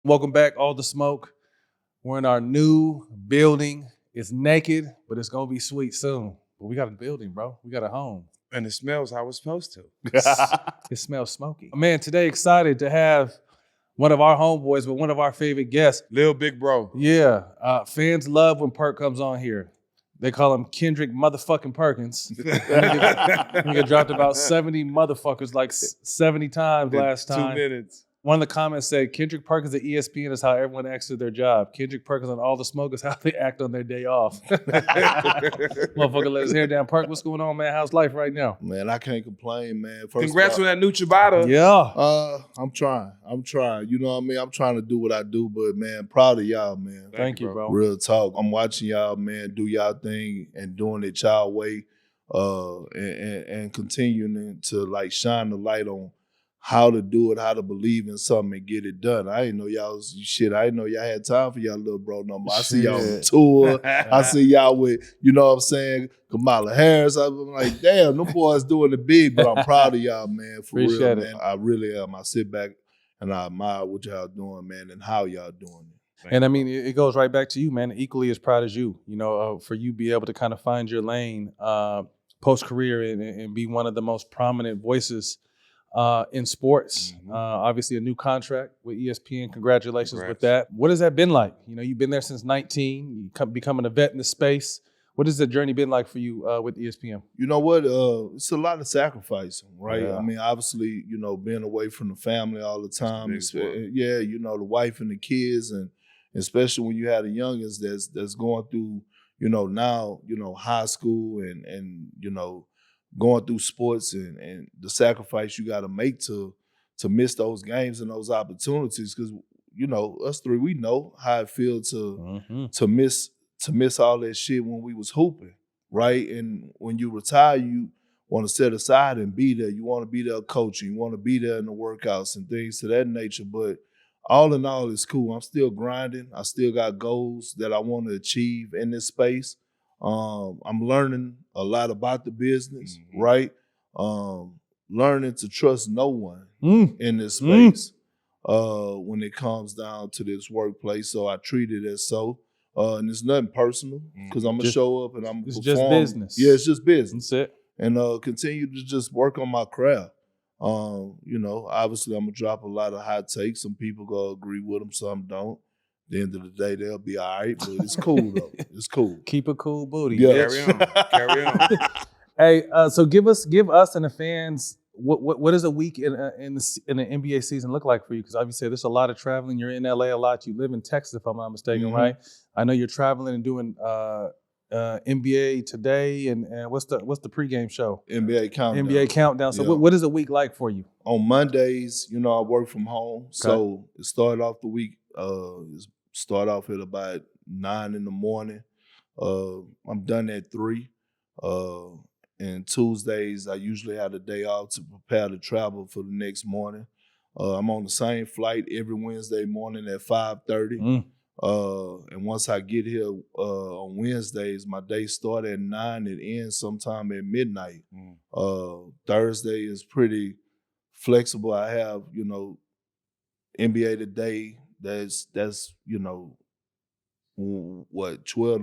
Welcome back, All the Smoke. We're in our new building. It's naked, but it's going to be sweet soon. But we got a building, bro. We got a home. And it smells how it's supposed to. It smells smoky. Man, today excited to have one of our homeboys, but one of our favorite guests. Lil Big Bro. Yeah, fans love when Perk comes on here. They call him Kendrick motherfucking Perkins. Nigga dropped about 70 motherfuckers like 70 times last time. 2 minutes. One of the comments said, Kendrick Perkins at ESPN is how everyone acts at their job. Kendrick Perkins on All the Smoke is how they act on their day off. Motherfucker let his hair down. Perk, what's going on, man? How's life right now? Man, I can't complain, man. Congrats on that new Ciabatta. Yeah. I'm trying. You know what I mean? I'm trying to do what I do, but man, proud of y'all, man. Thank you, bro. Real talk. I'm watching y'all, man, do y'all thing and doing it y'all way, and continuing to like shine the light on how to do it, how to believe in something and get it done. I didn't know y'all was shit. I didn't know y'all had time for y'all little bro no more. I see y'all on tour. I see y'all with, you know what I'm saying, Kamala Harris. I'm like, damn, them boys doing it big, but I'm proud of y'all, man, for Appreciate real, it. man. I really am. I sit back and I admire what y'all doing, man, and how y'all doing it. And I mean, it goes right back to you, man, equally as proud as you, for you be able to kind of find your lane post-career and be one of the most prominent voices in sports. Obviously a new contract with ESPN. Congratulations with that. What has that been like? You've been there since 19, becoming a vet in the space. What has the journey been like for you with ESPN? You know what? It's a lot of sacrificing, right? Yeah. I mean, obviously, being away from the family all the time. Yeah, the wife and the kids, and especially when you had a youngest that's going through, now, high school and going through sports and the sacrifice you got to make to miss those games and those opportunities, because us three, we know how it feels to miss all that shit when we was hooping, right? And when you retire, you want to set aside and be there. You want to be there coaching. You want to be there in the workouts and things to that nature. But all in all, it's cool. I'm still grinding. I still got goals that I want to achieve in this space. I'm learning a lot about the business, right? Learning to trust no one in this space when it comes down to this workplace. So I treat it as so. And it's nothing personal, because I'm going to show up and I'm going to perform. Just business. Yeah, it's just business. That's it. And continue to just work on my craft. Obviously I'm going to drop a lot of hot takes. Some people going to agree with them, some don't. At the end of the day, they'll be all right, but it's cool though. It's cool. Keep a cool booty. Yeah. Carry on. Hey, so give us and the fans, what does a week in the NBA season look like for you? Because obviously there's a lot of traveling. You're in LA a lot. You live in Texas, if I'm not mistaken, right? I know you're traveling and doing NBA Today and what's the pregame show? NBA Countdown. NBA Countdown. So what is a week like for you? On Mondays, I work from home. Okay. So it started off the week, start off at about 9 in the morning. I'm done at 3. And Tuesdays, I usually have the day off to prepare to travel for the next morning. I'm on the same flight every Wednesday morning at 5:30. And once I get here on Wednesdays, my day starts at 9. It ends sometime at midnight. Thursday is pretty flexible. I have, NBA Today. That's 12 to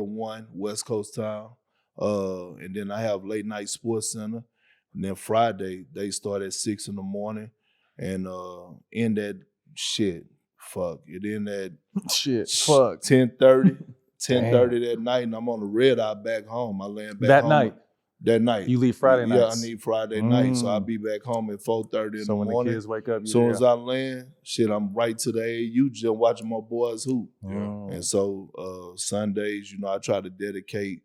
1 West Coast time. And then I have Late Night Sports Center. And then Friday, they start at 6 in the morning and end at It end at 10:30 that night, and I'm on the red eye back home. I land back that home. night. That night. You leave Friday night. Yeah, I need Friday night, so I'll be back home at 4:30 in the morning. So when the kids wake up, as soon as I land, I'm right to the AAU just watching my boys hoop. And so Sundays, I try to dedicate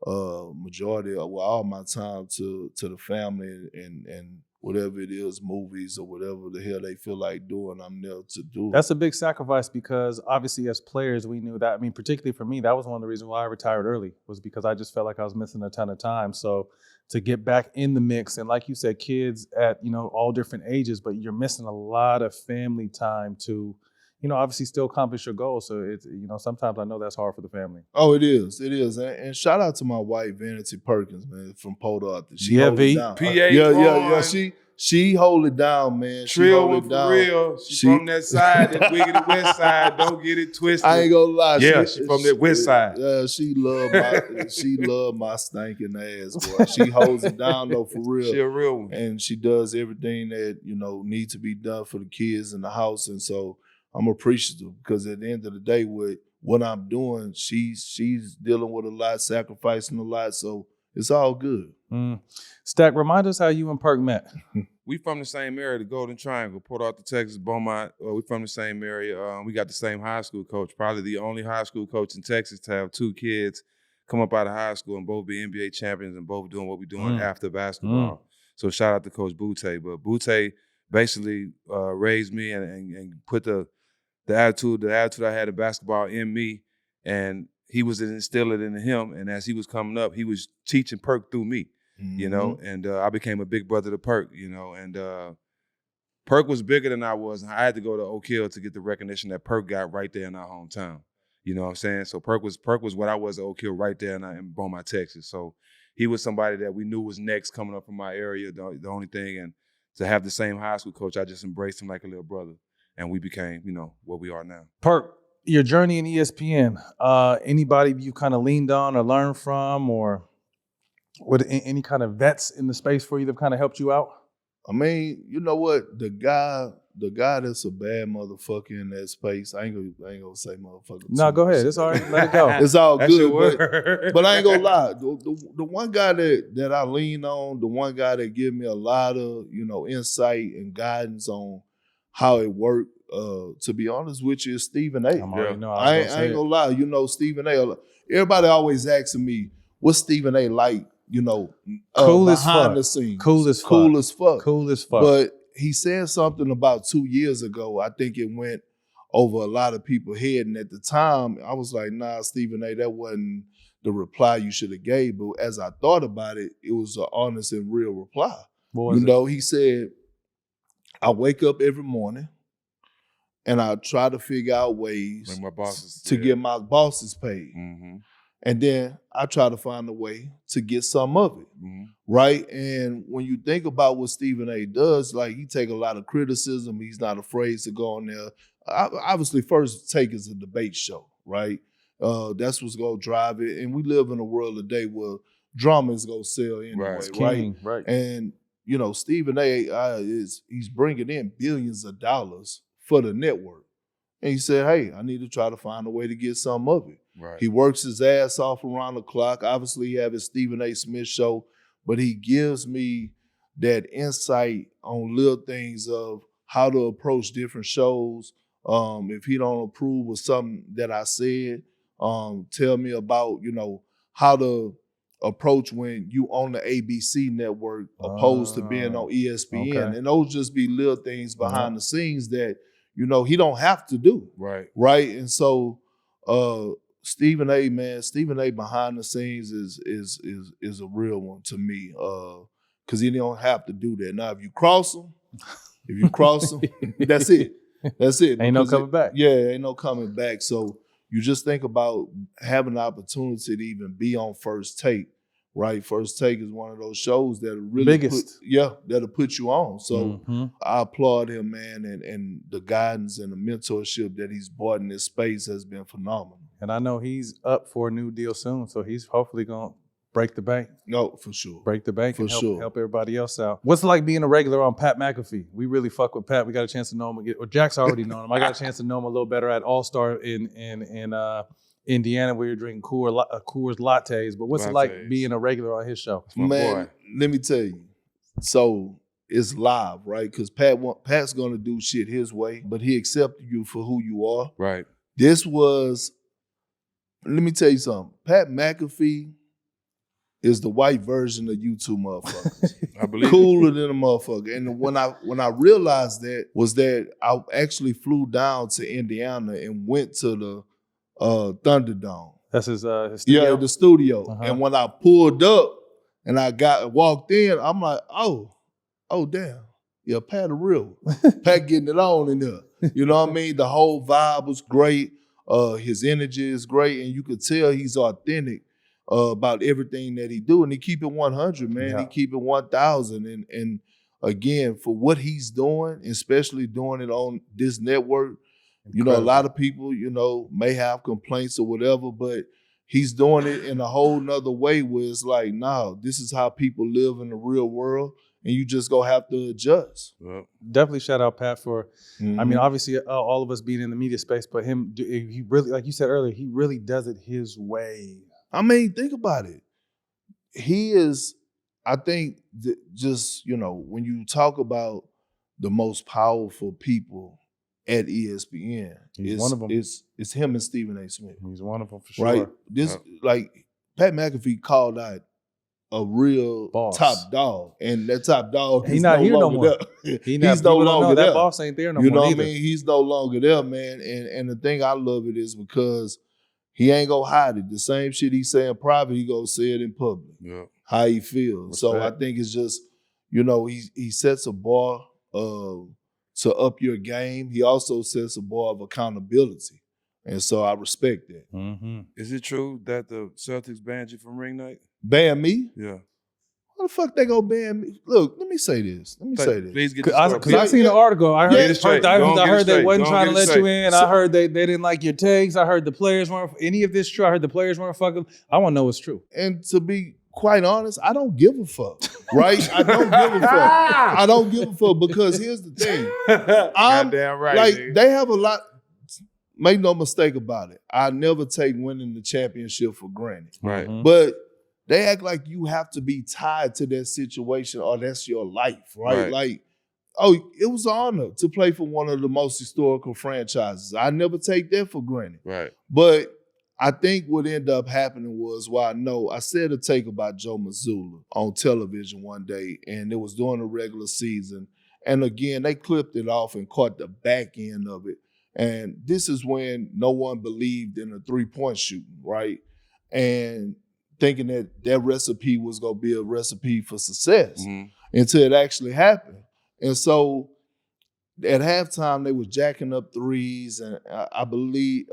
majority of all my time to the family and whatever it is, movies or whatever the hell they feel like doing, I'm there to do. That's a big sacrifice, because obviously as players, we knew that. I mean, particularly for me, that was one of the reasons why I retired early, was because I just felt like I was missing a ton of time. So to get back in the mix, and like you said, kids at, all different ages, but you're missing a lot of family time to, obviously still accomplish your goals. So it's, sometimes I know that's hard for the family. Oh, it is. It is. And shout out to my wife, Vanity Perkins, man, from Podar. She Yeah, holds V. it down. PA Yeah. She hold it down, man. She Trill hold one it for down. real. She from that side, that wiggity west side. Don't get it twisted. I ain't gonna lie. Yeah, she from that west side. She love my stinking ass, boy. She holds it down though, for real. She a real one. And she does everything that, needs to be done for the kids in the house. And so I'm appreciative, because at the end of the day, with what I'm doing, she's dealing with a lot, sacrificing a lot. So it's all good. Stak, remind us how you and Perk met. We from the same area, the Golden Triangle, Port Arthur, Texas, Beaumont. We from the same area. We got the same high school coach, probably the only high school coach in Texas to have 2 kids come up out of high school and both be NBA champions and both doing what we're doing after basketball. So shout out to Coach Butte. But Butte basically raised me and put the attitude I had in basketball in me, and he was instilling it in him. And as he was coming up, he was teaching Perk through me. And I became a big brother to Perk, and Perk was bigger than I was. And I had to go to Oak Hill to get the recognition that Perk got right there in our hometown. You know what I'm saying? So Perk was what I was at Oak Hill right there in Beaumont, Texas. So he was somebody that we knew was next coming up from my area, the only thing. And to have the same high school coach, I just embraced him like a little brother. And we became, what we are now. Perk, your journey in ESPN, anybody you kind of leaned on or learned from, or with any kind of vets in the space for you that kind of helped you out? I mean, you know what? The guy that's a bad motherfucker in that space. I ain't gonna say motherfucker. No, go ahead. It's all right. Let it go. It's all That's good. But I ain't gonna lie. The one guy that I lean on, the one guy that give me a lot of, insight and guidance on how it worked, to be honest with you, is Stephen A. I ain't gonna lie. Stephen A. Everybody always asking me, what's Stephen A. like? Cool as behind fuck. the scenes. Cool as fuck. But he said something about 2 years ago. I think it went over a lot of people's head. And at the time, I was like, nah, Stephen A., that wasn't the reply you should have gave. But as I thought about it, it was an honest and real reply. He said, I wake up every morning and I try to figure out ways to get my bosses paid. And then I try to find a way to get some of it, right? And when you think about what Stephen A. does, like, he take a lot of criticism. He's not afraid to go on there. Obviously, First Take is a debate show, right? That's what's going to drive it. And we live in a world today where drama is going to sell anyway, right? And, Stephen A. He's bringing in billions of dollars for the network. And he said, hey, I need to try to find a way to get some of it. Right. He works his ass off around the clock. Obviously, he have his Stephen A. Smith show, but he gives me that insight on little things of how to approach different shows. If he don't approve of something that I said, tell me about, how to approach when you on the ABC network opposed to being on ESPN. Okay. And those just be little things behind the scenes that, he don't have to do. Right. And so Stephen A. behind the scenes is a real one to me. Cause he don't have to do that. Now if you cross him, that's it. That's it. Ain't no coming back. Yeah, ain't no coming back. So you just think about having the opportunity to even be on First Take, right? First Take is one of those shows that really that'll put you on. So I applaud him, man, and the guidance and the mentorship that he's brought in this space has been phenomenal. And I know he's up for a new deal soon, so he's hopefully going to break the bank. No, for sure. Break the bank and help everybody else out. What's it like being a regular on Pat McAfee? We really fuck with Pat. We got a chance to know him. Or Jack's already known him. I got a chance to know him a little better at All-Star in Indiana, where you're drinking Coors lattes. But what's it like being a regular on his show? Man, let me tell you. So it's live, right? Because Pat's going to do shit his way, but he accepted you for who you are. Right. Let me tell you something. Pat McAfee is the white version of you two motherfuckers. I believe cooler than a motherfucker. And when I realized that was that I actually flew down to Indiana and went to the Thunderdome. That's his studio? Yeah, the studio. And when I pulled up and I walked in, I'm like, oh damn. Yeah, Pat a real one. Pat getting it on in there. You know what I mean? The whole vibe was great. His energy is great, and you could tell he's authentic about everything that he do, and he keep it 100, man. Yeah. He keep it 1,000, and again, for what he's doing, especially doing it on this network, you know, a lot of people, you know, may have complaints or whatever, but he's doing it in a whole nother way where it's like, no, this is how people live in the real world, and you just gonna have to adjust. Well, definitely shout out Pat for, I mean, obviously all of us being in the media space, but he really, like you said earlier, he really does it his way. I mean, think about it. He is, I think, just, you know, when you talk about the most powerful people at ESPN, he's one of them. It's him and Stephen A. Smith. He's one of them for sure. Right? This like Pat McAfee called out a real boss. Top dog, and that top dog is no longer there. He's no longer there. That boss ain't there no more. You know what either. I mean? He's no longer there, man. And the thing I love it is because he ain't gonna hide it. The same shit he say in private, he gonna say it in public. Yeah. How he feels. So I think it's just, you know, he sets a bar to up your game. He also sets a bar of accountability. And so I respect that. Mm-hmm. Is it true that the Celtics banned you from ring night? Ban me? Yeah. Why the fuck they gonna ban me? Look, let me say this. Please get this because I seen the article. I heard, I heard they wasn't trying to let you in. I heard they didn't like your takes. I heard the players weren't, any of this true. I heard the players weren't fucking. I want to know what's true. And to be quite honest, I don't give a fuck, right? I don't give a fuck. I don't give a fuck because here's the thing. Goddamn right, like, dude. They have a lot. Make no mistake about it. I never take winning the championship for granted. Right. Mm-hmm. But they act like you have to be tied to that situation or that's your life, right? Like, oh, it was an honor to play for one of the most historical franchises. I never take that for granted. Right. But I think what ended up happening was, I said a take about Joe Mazzulla on television one day, and it was during the regular season. And again, they clipped it off and caught the back end of it. And this is when no one believed in a three-point shooting, right? And thinking that recipe was going to be a recipe for success until it actually happened. And so at halftime, they were jacking up threes, and I believe,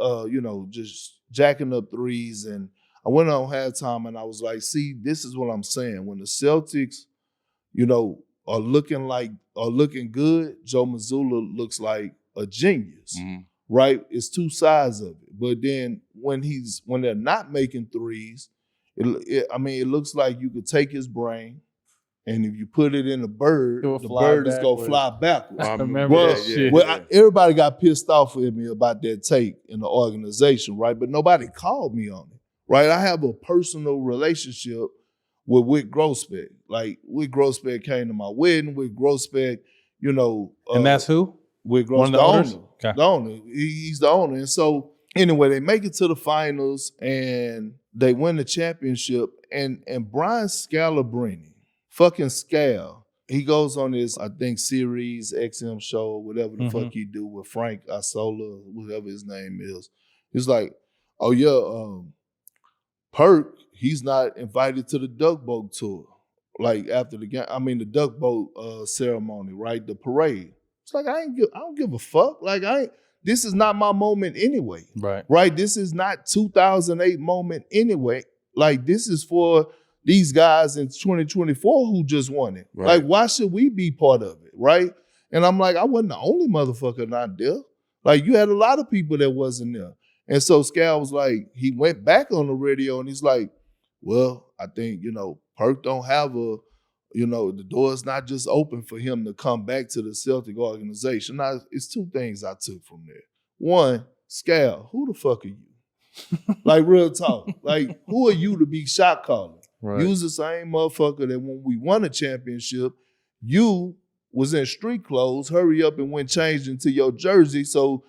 just jacking up threes. And I went on halftime, and I was like, see, this is what I'm saying. When the Celtics, are looking good, Joe Mazzulla looks like a genius, right? It's two sides of it. But then when they're not making threes, it looks like you could take his brain, and if you put it in a bird, the bird is going to fly backwards. I remember that shit. Everybody got pissed off with me about that take in the organization, right? But nobody called me on it, right? I have a personal relationship with Wick Grossbeck. Like, Wick Grossbeck came to my wedding. Wick Grossbeck, and that's who? Wick Grossbeck, one of the owners? Okay. The owner. He's the owner. And so, anyway, they make it to the finals, and they win the championship. And Brian Scalabrine, fucking Scal, he goes on this, I think, Sirius XM show, whatever the fuck he do with Frank Isola, whatever his name is. He's like, oh yeah, Perk, he's not invited to the Duck Boat tour. Like after the game, the Duck Boat ceremony, right? The parade. It's like I don't give a fuck. Like this is not my moment anyway. Right. Right? This is not 2008 moment anyway. Like this is for these guys in 2024 who just won it. Right. Like, why should we be part of it, right? And I'm like, I wasn't the only motherfucker not there. Like, you had a lot of people that wasn't there. And so Scal was like, he went back on the radio and he's like, well, I think, Perk don't have the door's not just open for him to come back to the Celtic organization. Now, it's two things I took from there. One, Scal, who the fuck are you? Like, real talk. Like, who are you to be shot calling? Right. You was the same motherfucker that when we won a championship, you was in street clothes, hurry up and went changed into your jersey. So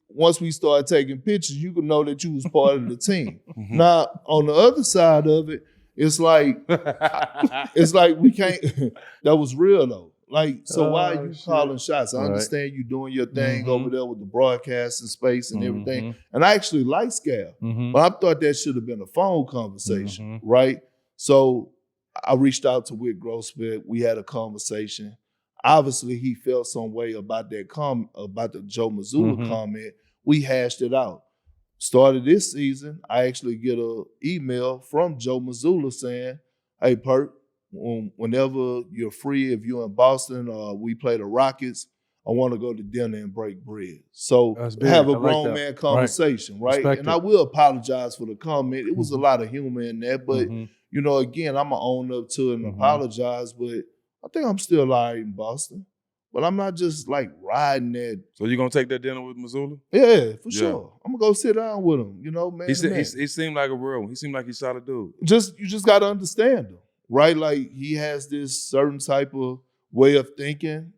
once we started taking pictures, you could know that you was part of the team. Now, on the other side of it, it's like we can't, that was real though. Like, so why are you calling shots? I understand you doing your thing over there with the broadcasting space and everything. And I actually like Scal, but I thought that should have been a phone conversation, right? So I reached out to Wick Grossbeck. We had a conversation. Obviously, he felt some way about that about the Joe Mazzulla comment. We hashed it out. Started this season, I actually get an email from Joe Mazzulla saying, hey, Perk, whenever you're free, if you're in Boston or we play the Rockets, I want to go to dinner and break bread. So have a grown man conversation, right? And I will apologize for the comment. It was a lot of humor in there, but you know, again, I'm gonna own up to it and apologize. But I think I'm still all right in Boston. But I'm not just like riding that. So you gonna take that dinner with Mazzulla? Yeah, for sure. I'm gonna go sit down with him. You know, man. He seemed like a real one. He seemed like he's solid dude. You just gotta understand him, right? Like he has this certain type of way of thinking.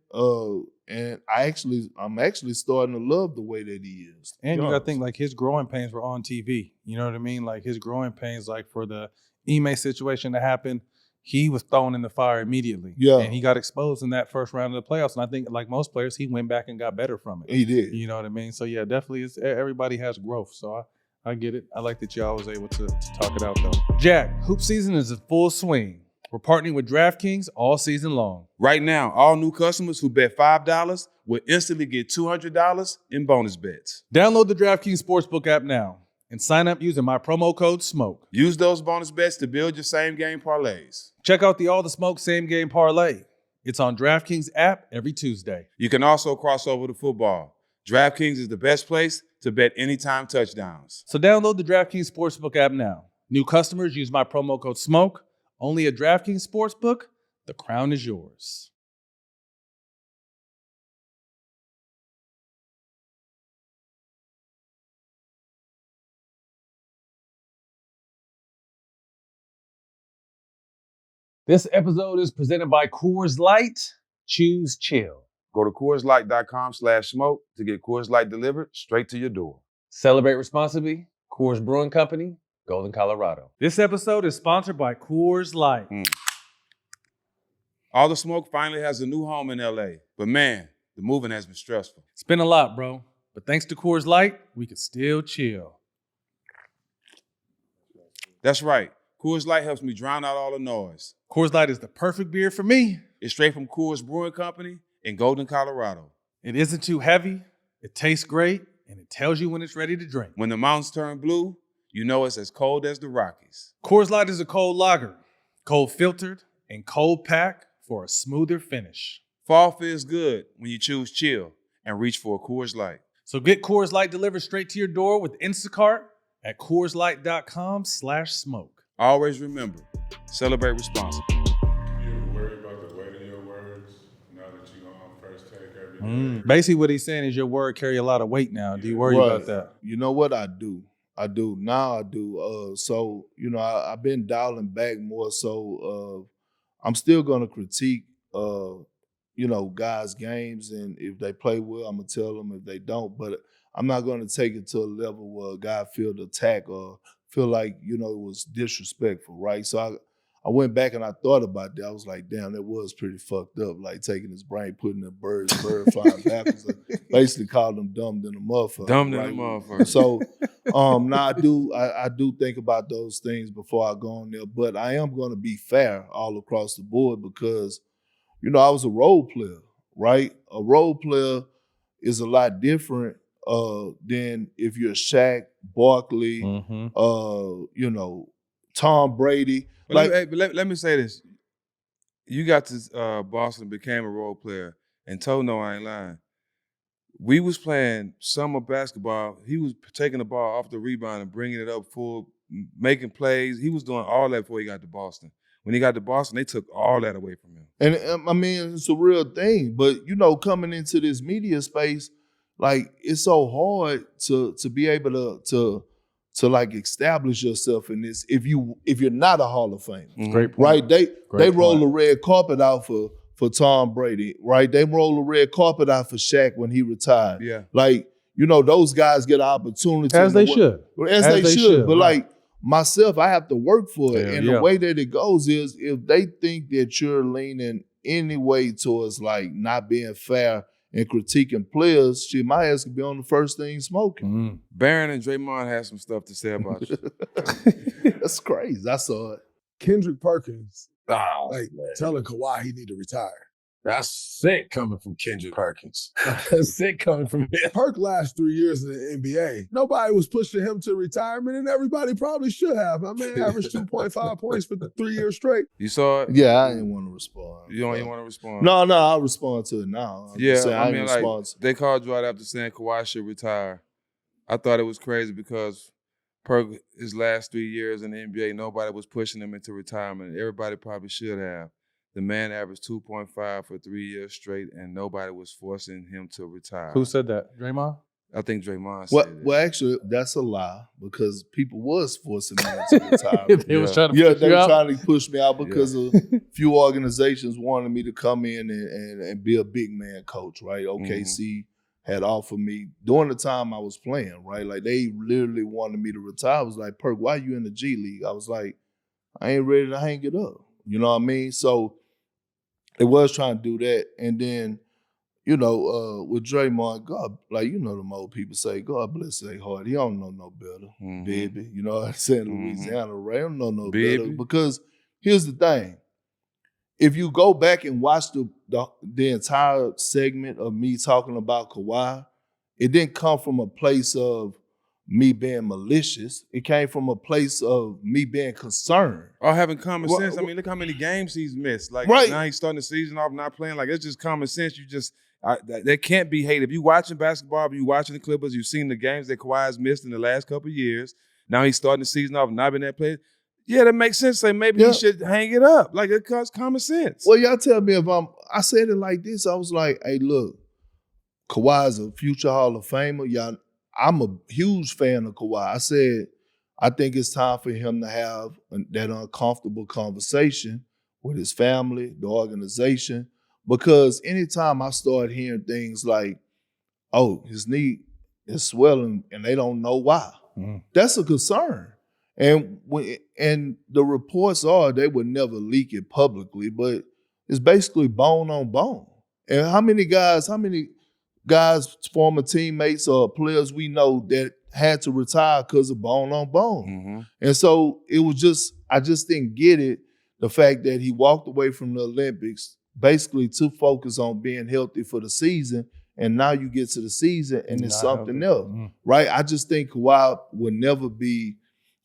And I'm actually starting to love the way that he is. And you got to think, like, his growing pains were on TV. You know what I mean? Like, his growing pains, like, for the Ime situation to happen, he was thrown in the fire immediately. Yeah. And he got exposed in that first round of the playoffs. And I think, like most players, he went back and got better from it. He did. You know what I mean? So, yeah, definitely, everybody has growth. So, I get it. I like that y'all was able to talk it out, though. Jack, hoop season is in full swing. We're partnering with DraftKings all season long. Right now, all new customers who bet $5 will instantly get $200 in bonus bets. Download the DraftKings Sportsbook app now and sign up using my promo code SMOKE. Use those bonus bets to build your same-game parlays. Check out the All the Smoke same-game parlay. It's on DraftKings app every Tuesday. You can also cross over to football. DraftKings is the best place to bet anytime touchdowns. So download the DraftKings Sportsbook app now. New customers use my promo code SMOKE. Only at DraftKings Sportsbook. The crown is yours. This episode is presented by Coors Light. Choose chill. Go to CoorsLight.com/smoke to get Coors Light delivered straight to your door. Celebrate responsibly. Coors Brewing Company, Golden, Colorado. This episode is sponsored by Coors Light. All the Smoke finally has a new home in LA. But man, the moving has been stressful. It's been a lot, bro. But thanks to Coors Light, we can still chill. That's right. Coors Light helps me drown out all the noise. Coors Light is the perfect beer for me. It's straight from Coors Brewing Company in Golden, Colorado. It isn't too heavy, it tastes great, and it tells you when it's ready to drink. When the mountains turn blue, you know it's as cold as the Rockies. Coors Light is a cold lager, cold filtered, and cold packed for a smoother finish. Fall feels good when you choose chill and reach for a Coors Light. So get Coors Light delivered straight to your door with Instacart at CoorsLight.com/smoke. Always remember, celebrate responsibly. You ever worry about the weight of your words now that you're on first take every day? Basically what he's saying is your word carry a lot of weight now. Do you worry about that? You know what? I do. Now I do. So, you know, I've been dialing back more so. I'm still going to critique, you know, guys' games. And if they play well, I'm going to tell them. If they don't, but I'm not going to take it to a level where a guy feel the attack or feel like, you know, it was disrespectful, right? So I went back and I thought about that. I was like, damn, that was pretty fucked up. Like taking his brain, putting a bird flying backwards. Basically called him dumb than a motherfucker. Dumb than right? a motherfucker. So now I do think about those things before I go on there. But I am going to be fair all across the board because, you know, I was a role player, right? A role player is a lot different than if you're Shaq, Barkley, you know, Tom Brady. But let me say this. You got to Boston, became a role player, and told no, I ain't lying. We was playing summer basketball. He was taking the ball off the rebound and bringing it up full, making plays. He was doing all that before he got to Boston. When he got to Boston, they took all that away from him. And I mean, it's a real thing. But, you know, coming into this media space, like, it's so hard to be able to like establish yourself in this if you're not a Hall of Famer. Mm-hmm. Great point. Right? They roll the red carpet out for Tom Brady, right? They roll the red carpet out for Shaq when he retired. Yeah. Like, you know, those guys get an opportunity. As they should. As they should. But right. like myself, I have to work for it. Yeah, and the way that it goes is if they think that you're leaning any way towards like not being fair and critiquing players, shit, my ass could be on the first thing smoking. Baron and Draymond had some stuff to say about you. That's crazy. I saw it. Kendrick Perkins telling Kawhi he need to retire. That's sick coming from Kendrick Perkins. That's sick coming from him. Perk last 3 years in the NBA. Nobody was pushing him to retirement, and everybody probably should have. My man averaged 2.5 points for 3 years straight. You saw it? Yeah, I didn't want to respond. You don't even want to respond? No, I'll respond to it now. I mean, like, they called you out after saying Kawhi should retire. I thought it was crazy because Perk, his last 3 years in the NBA, nobody was pushing him into retirement. Everybody probably should have. The man averaged 2.5 for 3 years straight, and nobody was forcing him to retire. Who said that? Draymond? I think Draymond said it. Well, actually, that's a lie because people was forcing me to retire. They was trying to push they you were out? trying to push me out because a few organizations wanted me to come in and be a big man coach, right? OKC had offered me during the time I was playing, right? Like they literally wanted me to retire. I was like, Perk, why you in the G League? I was like, I ain't ready to hang it up. You know what I mean? So it was trying to do that. And then, with Draymond, God, like, them old people say, God bless their heart. He don't know no better, baby. You know what I'm saying? Louisiana, right? He don't know no better. Because here's the thing. If you go back and watch the entire segment of me talking about Kawhi, it didn't come from a place of me being malicious. It came from a place of me being concerned. Or having common sense. I mean, look how many games he's missed. Like, now he's starting the season off not playing. Like, it's just common sense. That can't be hate. If you're watching basketball, if you're watching the Clippers, you've seen the games that Kawhi's missed in the last couple of years. Now he's starting the season off not being that player. Yeah, that makes sense. Say maybe he should hang it up. Like, it comes common sense. Well, y'all tell me I said it like this. I was like, hey, look, Kawhi's a future Hall of Famer. I'm a huge fan of Kawhi. I said, I think it's time for him to have that uncomfortable conversation with his family, the organization, because anytime I start hearing things like, oh, his knee is swelling and they don't know why, that's a concern. And the reports are they would never leak it publicly, but it's basically bone on bone. And how many guys, former teammates or players we know that had to retire because of bone on bone. And so it was I just didn't get it, the fact that he walked away from the Olympics basically to focus on being healthy for the season, and now you get to the season and it's something else, right? I just think Kawhi will never be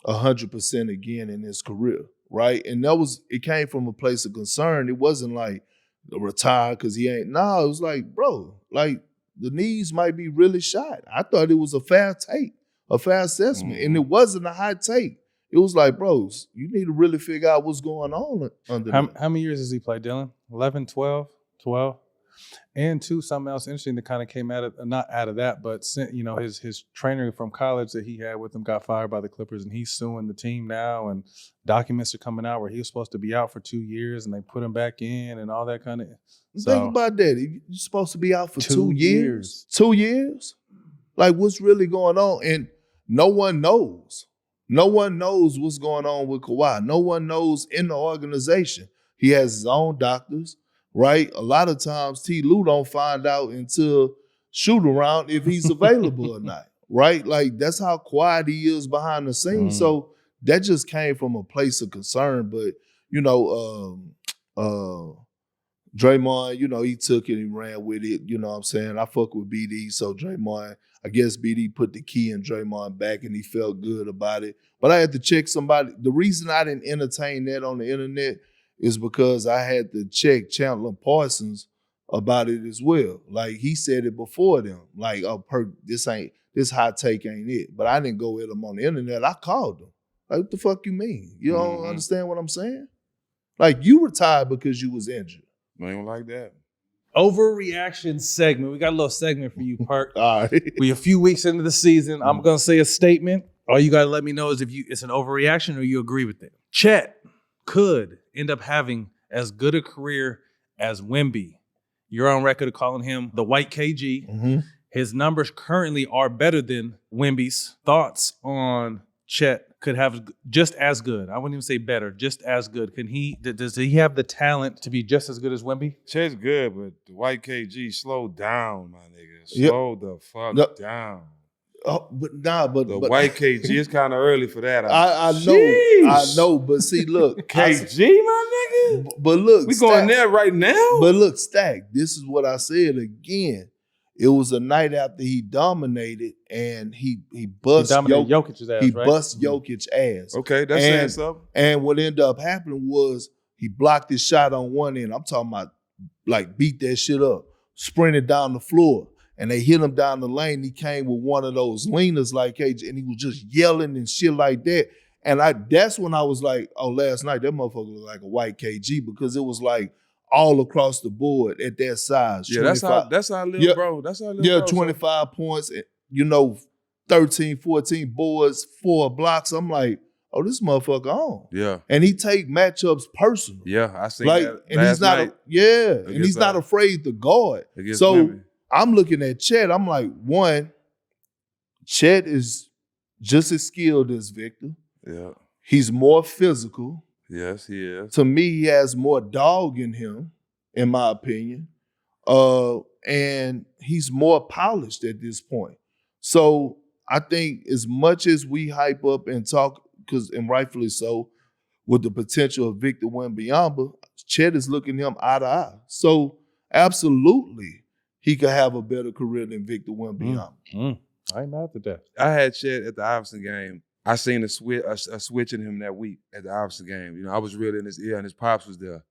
100% again in his career, right? And it came from a place of concern. It wasn't like retire because he ain't. No, it was like, bro, like, the knees might be really shot. I thought it was a fair take, a fair assessment. And it wasn't a high take. It was like, bros, you need to really figure out what's going on under there. How many years has he played, Dylan? 11, 12? And two, something else interesting that kind of came not out of that, but his trainer from college that he had with him got fired by the Clippers, and he's suing the team now. And documents are coming out where he was supposed to be out for 2 years, and they put him back in, and all that kind of. Think about that. You're supposed to be out for 2 years. 2 years? Like, what's really going on? And no one knows. No one knows what's going on with Kawhi. No one knows in the organization. He has his own doctors. Right? A lot of times T. Lue don't find out until shoot around if he's available or not. Right? Like, that's how quiet he is behind the scenes. So that just came from a place of concern. But, Draymond, he took it and ran with it. You know what I'm saying? I fuck with BD. So Draymond, I guess BD put the key in Draymond back and he felt good about it. But I had to check somebody. The reason I didn't entertain that on the internet is because I had to check Chandler Parsons about it as well. Like, he said it before them. Like, oh, Perk, this hot take ain't it. But I didn't go at him on the internet. I called him. Like, what the fuck you mean? You don't understand what I'm saying? Like, you retired because you was injured. I don't like that. Overreaction segment. We got a little segment for you, Perk. All right. We a few weeks into the season. I'm going to say a statement. All you got to let me know is if it's an overreaction or you agree with it. Chet could end up having as good a career as Wemby. You're on record of calling him the white KG. His numbers currently are better than Wemby's. Thoughts on Chet could have just as good. I wouldn't even say better, just as good. Does he have the talent to be just as good as Wemby? Chet's good, but the white KG, slow down, my nigga. Slow the fuck down. but white KG is kind of early for that. I know, but see, look, KG, my nigga. But look, we going there right now. But look, Stak, this is what I said again. It was a night after he dominated, and he bust Jokic's ass. He bust Jokic's ass. Okay, that's saying something. And what ended up happening was he blocked his shot on one end. I'm talking about like beat that shit up, sprinted down the floor, and they hit him down the lane. He came with one of those leaners like KG, and he was just yelling and shit like that. And that's when I was like, oh, last night that motherfucker looked like a white KG, because it was like all across the board at that size. Yeah, that's how little bro. That's how little bro. 25 points, 13, 14 boards, 4 blocks. I'm like, oh, this motherfucker on. Yeah. And he take matchups personal. Yeah, I seen like, that. And he's not and he's not afraid to guard. So Wemby. I'm looking at Chet. I'm like, one, Chet is just as skilled as Victor. Yeah. He's more physical. Yes, he is. To me, he has more dog in him, in my opinion. And he's more polished at this point. So I think as much as we hype up and talk, and rightfully so, with the potential of Victor Wembanyama, Chet is looking him eye to eye. So absolutely, he could have a better career than Victor Wembanyama. I ain't mad at that. I had Chet at the Iverson game. I seen a switch in him that week at the Iverson game. I was really in his ear, and his pops was there.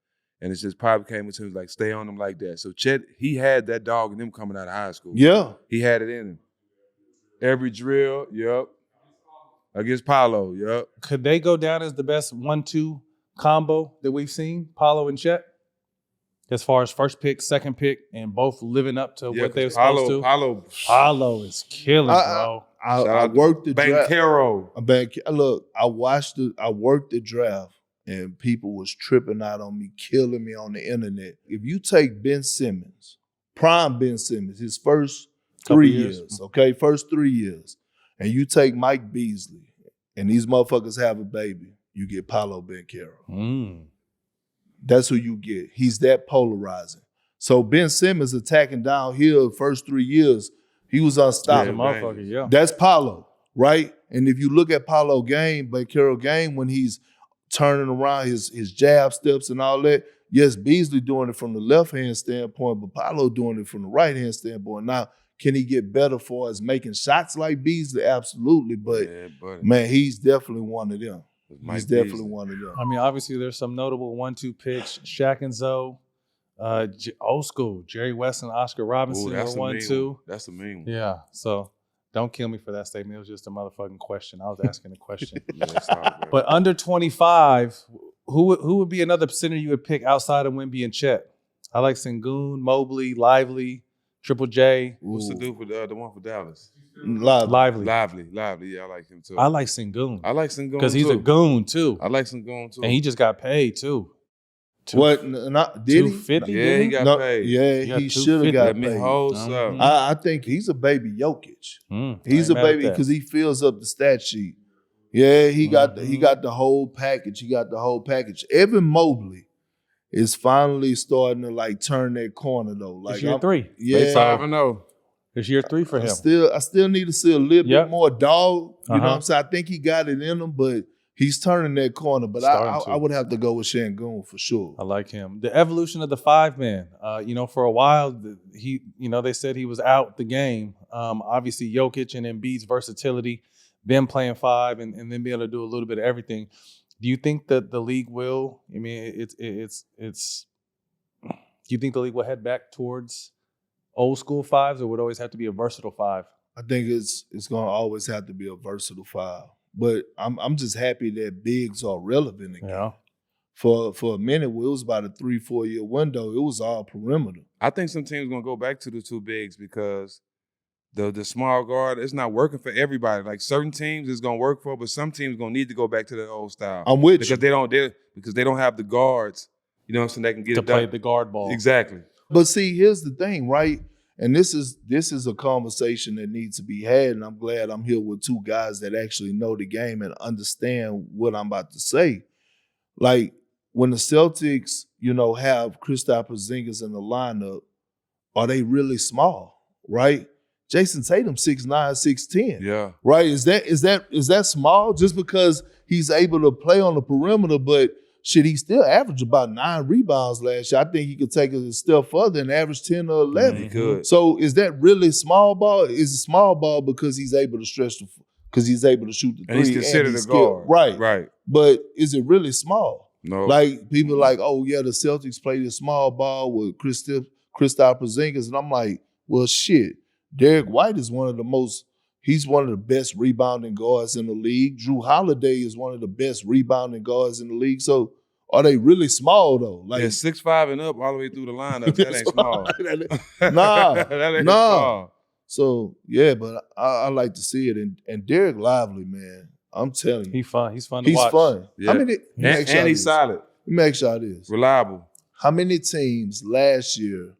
And it's his pop came into him like, stay on him like that. So Chet, he had that dog in him coming out of high school. Yeah. He had it in him. Every drill, yep. Against Paolo, yep. Could they go down as the best 1-2 combo that we've seen, Paolo and Chet? As far as first pick, second pick, and both living up to what they were supposed to? Paolo is killing, bro. I worked the Banchero. Look, I worked the draft, and people was tripping out on me, killing me on the internet. If you take Ben Simmons, prime Ben Simmons, his first 3 years, okay, first 3 years, and you take Mike Beasley, and these motherfuckers have a baby, you get Paolo Banchero. That's who you get. He's that polarizing. So Ben Simmons attacking downhill first 3 years, he was unstoppable. Yeah. That's Paolo, right? And if you look at Paolo game, Banchero game, when he's turning around his jab steps and all that, yes, Beasley doing it from the left-hand standpoint, but Paolo doing it from the right-hand standpoint. Now, can he get better for us making shots like Beasley? Absolutely. But, man, he's definitely one of them. He's definitely one of them. I mean, obviously, there's some notable 1-2 picks. Shaq and Zoe, old school. Jerry West and Oscar Robinson were 1-2. That's a mean one. Yeah, so don't kill me for that statement. It was just a motherfucking question. I was asking a question. But under 25, who would be another center you would pick outside of Wemby and Chet? I like Sengun, Mobley, Lively, Triple J. What's the dude for the one for Dallas? Lively. Yeah, I like him too. I like Sengun. I like Sengun because he's a goon too. I like Sengun too, and he just got paid too. What? Not did he? $250? Yeah, he got paid. Yeah, he should have got paid. I think he's a baby Jokic. He's a baby because he fills up the stat sheet. Yeah, he got the whole package. He got the whole package. Evan Mobley is finally starting to like turn that corner though. Like it's year 3. Yeah, 5-0. It's year 3 for him. I still need to see a little bit more dog. You know what I'm saying? I think he got it in him, but he's turning that corner. But I would have to go with Sengun for sure. I like him. The evolution of the 5-man. For a while, they said he was out the game. Obviously, Jokic and Embiid's versatility, them playing 5 and then being able to do a little bit of everything. Do you think that the league will? I mean, it's. Do you think the league will head back towards old school 5s, or would it always have to be a versatile 5? I think it's going to always have to be a versatile 5. But I'm just happy that bigs are relevant again. Yeah. For a minute, it was about a 3-4 year window. It was all perimeter. I think some teams going to go back to the 2 bigs because the small guard, it's not working for everybody. Like certain teams it's going to work for, but some teams going to need to go back to the old style. I'm with you. Because they don't have the guards, you know what I'm saying, they can get to play the guard ball. Exactly. But see, here's the thing, right? And this is a conversation that needs to be had, and I'm glad I'm here with 2 guys that actually know the game and understand what I'm about to say. Like, when the Celtics, have Kristaps Porzingis in the lineup, are they really small, right? Jason Tatum 6'9", 6'10". Yeah. Right? Is that small just because he's able to play on the perimeter, but shit, he still averaged about 9 rebounds last year. I think he could take it a step further and average 10 or 11. He could. So is that really small ball? Is it small ball because he's able to because he's able to shoot the three And he's considered a guard. Right. Right. But is it really small? No. Like people are like, oh yeah, the Celtics play this small ball with Kristaps Porzingis, and I'm like, well shit, Derek White is he's one of the best rebounding guards in the league. Drew Holiday is one of the best rebounding guards in the league. So are they really small though? Like 6'5" and up all the way through the lineup. That ain't small. That ain't Nah. Small. So yeah, but I like to see it. And Derek Lively, man, I'm telling you, He's fun. He's fun to he's watch. fun. Yeah. How many? And he's solid. Let me make sure this. Reliable. How many teams last year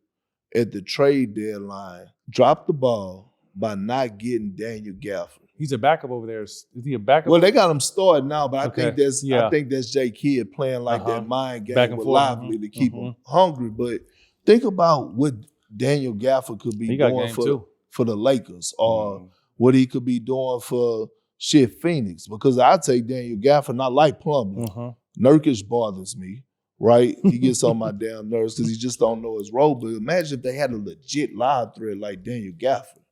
at the trade deadline dropped the ball by not getting Daniel Gafford? He's a backup over there. Is he a backup? Well, they got him started now, but Okay. I think that's Jay Kidd playing like that mind Back game and with forth. Lively to keep him hungry. But think about what Daniel Gafford could be He got doing game too. for the Lakers, or what he could be doing for Phoenix. Because I take Daniel Gafford, not like Plumlee. Nurkic bothers me, right? He gets on my damn nerves because he just don't know his role. But imagine if they had a legit live threat like Daniel Gafford.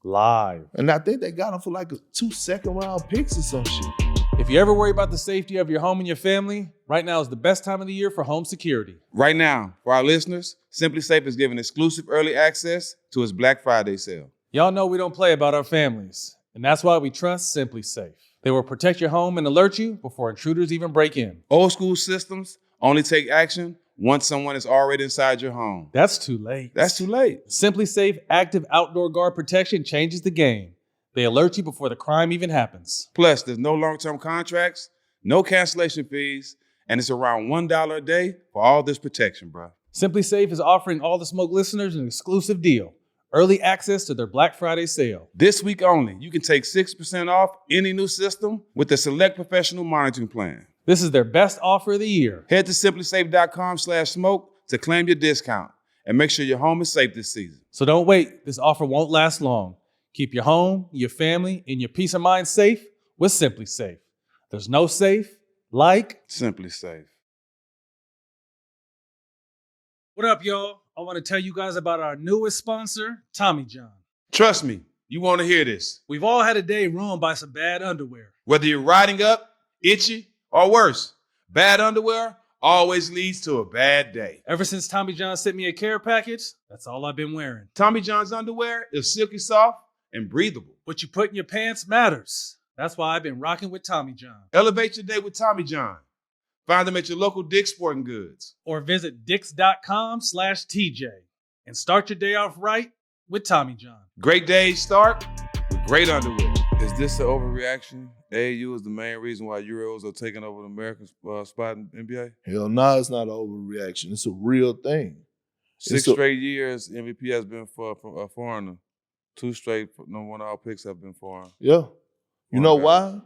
Live. And I think they got him for like 2 second-round picks or some shit. If you ever worry about the safety of your home and your family, right now is the best time of the year for home security. Right now, for our listeners, Simply Safe is giving exclusive early access to its Black Friday sale. Y'all know we don't play about our families, and that's why we trust Simply Safe. They will protect your home and alert you before intruders even break in. Old school systems only take action once someone is already inside your home. That's too late. That's too late. Simply Safe Active Outdoor Guard Protection changes the game. They alert you before the crime even happens. Plus, there's no long-term contracts, no cancellation fees, and it's around $1 a day for all this protection, bro. Simply Safe is offering All the Smoke listeners an exclusive deal. Early access to their Black Friday sale. This week only, you can take 6% off any new system with the Select Professional Monitoring Plan. This is their best offer of the year. Head to simplysafe.com/smoke to claim your discount and make sure your home is safe this season. So don't wait. This offer won't last long. Keep your home, your family, and your peace of mind safe with Simply Safe. There's no safe like Simply Safe. What up, y'all? I want to tell you guys about our newest sponsor, Tommy John. Trust me, you want to hear this. We've all had a day ruined by some bad underwear. Whether you're riding up, itchy, or worse, bad underwear always leads to a bad day. Ever since Tommy John sent me a care package, that's all I've been wearing. Tommy John's underwear is silky soft and breathable. What you put in your pants matters. That's why I've been rocking with Tommy John. Elevate your day with Tommy John. Find them at your local Dick's Sporting Goods. Or visit dicks.com/TJ and start your day off right with Tommy John. Great days start with great underwear. Is this an overreaction? AAU is the main reason why Euros are taking over the American spot in NBA? Hell no, it's not an overreaction. It's a real thing. Six straight years MVP has been for a foreigner. 2 straight number 1 all picks have been foreign. Yeah. You know why?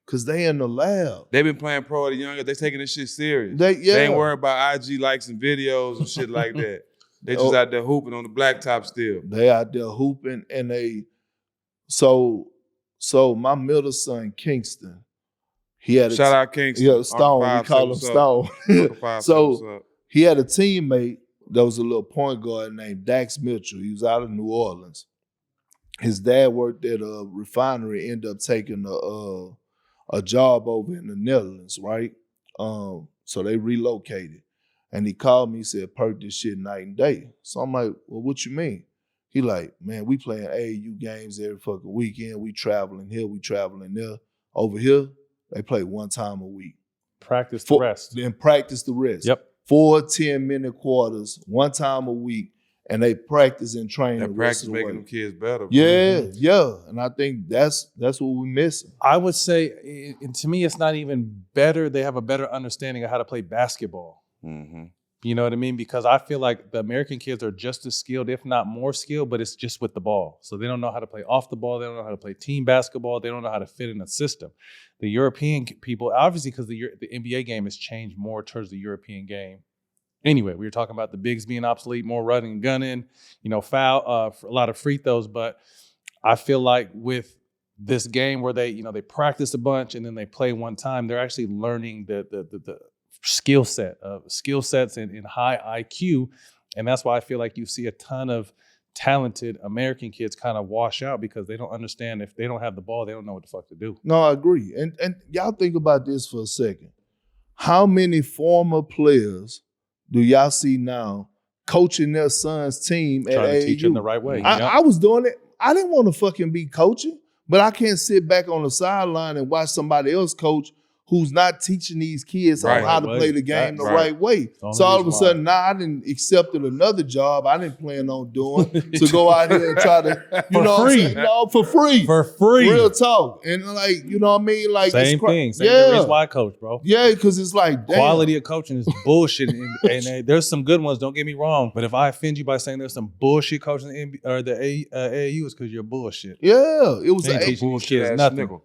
Because they in the lab. They've been playing pro at the younger. They taking this shit serious. They ain't worried about IG likes and videos and shit like that. They just out there hooping on the blacktop still. They out there hooping, and so my middle son, Kingston, he had Shout out Kingston. Yeah, Stone. We call him Stone. So he had a teammate that was a little point guard named Dax Mitchell. He was out of New Orleans. His dad worked at a refinery, ended up taking a job over in the Netherlands, right? So they relocated. And he called me, he said, Perk, this shit night and day. So I'm like, well, what you mean? He like, man, we playing AAU games every fucking weekend. We traveling here, we traveling there. Over here, they play 1 time a week. Practice the rest. Then practice the rest. Yep. 4 10-minute quarters, 1 time a week. And they practice and train. That practice making them kids better. Bro. Yeah. And I think that's what we're missing. I would say, and to me, it's not even better. They have a better understanding of how to play basketball. Mm-hmm. You know what I mean? Because I feel like the American kids are just as skilled, if not more skilled, but it's just with the ball. So they don't know how to play off the ball. They don't know how to play team basketball. They don't know how to fit in a system. The European people, obviously because the NBA game has changed more towards the European game Anyway, we were talking about the bigs being obsolete, more running and gunning, foul, a lot of free throws. But I feel like with this game where they practice a bunch and then they play one time, they're actually learning the skill sets in high IQ. And that's why I feel like you see a ton of talented American kids kind of wash out because they don't understand if they don't have the ball, they don't know what the fuck to do. No, I agree. And y'all think about this for a second. How many former players do y'all see now coaching their son's team at AAU? Trying to teach them the right way. I was doing it. I didn't want to fucking be coaching, but I can't sit back on the sideline and watch somebody else coach who's not teaching these kids on how to play the game the right way. So all of a sudden, now I didn't accepted another job I didn't plan on doing to go out here and try to, for free. For free. Real talk. And like, you know what I mean? Like same thing. Same reason why I coach, bro. Yeah, because it's like, damn. Quality of coaching is bullshit. and there's some good ones, don't get me wrong. But if I offend you by saying there's some bullshit coaching in the AAU, it's because you're bullshit. Yeah. It was teaching these kids nothing.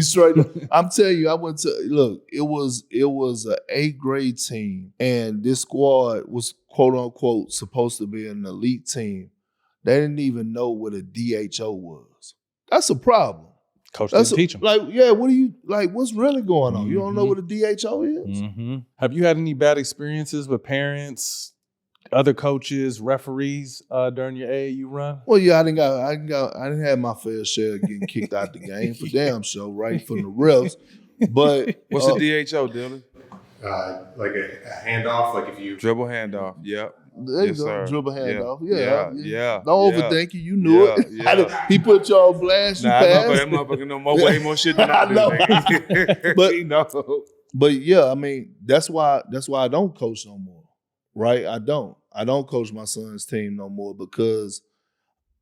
Straight up. I'm telling you, I went to look. It was an 8th grade team, and this squad was quote unquote supposed to be an elite team. They didn't even know what a DHO was. That's a problem. Coach didn't teach them. Like, yeah, what do you like? What's really going on? You don't know what a DHO is? Mm-hmm. Have you had any bad experiences with parents, other coaches, referees during your AAU run? Well, yeah, I didn't have my fair share of getting kicked out the game for damn sure, right from the refs. But what's a DHO, Dylan? Like a handoff, like if you dribble handoff. Yep. There you go. Sir. Dribble handoff. Yeah. Don't overthink it. You knew it. Yeah. He put you on blast. You passed. That motherfucker know way more shit than I do. Nigga. But yeah, I mean, that's why I don't coach no more. Right? I don't coach my son's team no more because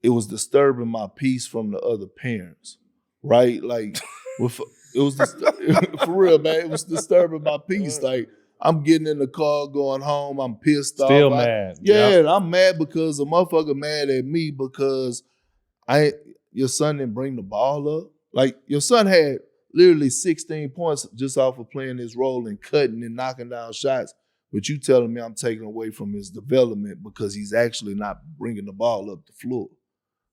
it was disturbing my peace from the other parents. Right? Like it was for real, man. It was disturbing my peace. Like I'm getting in the car, going home. I'm pissed off. Still mad. I'm mad because a motherfucker mad at me because your son didn't bring the ball up. Like your son had literally 16 points just off of playing his role and cutting and knocking down shots. But you telling me I'm taking away from his development because he's actually not bringing the ball up the floor.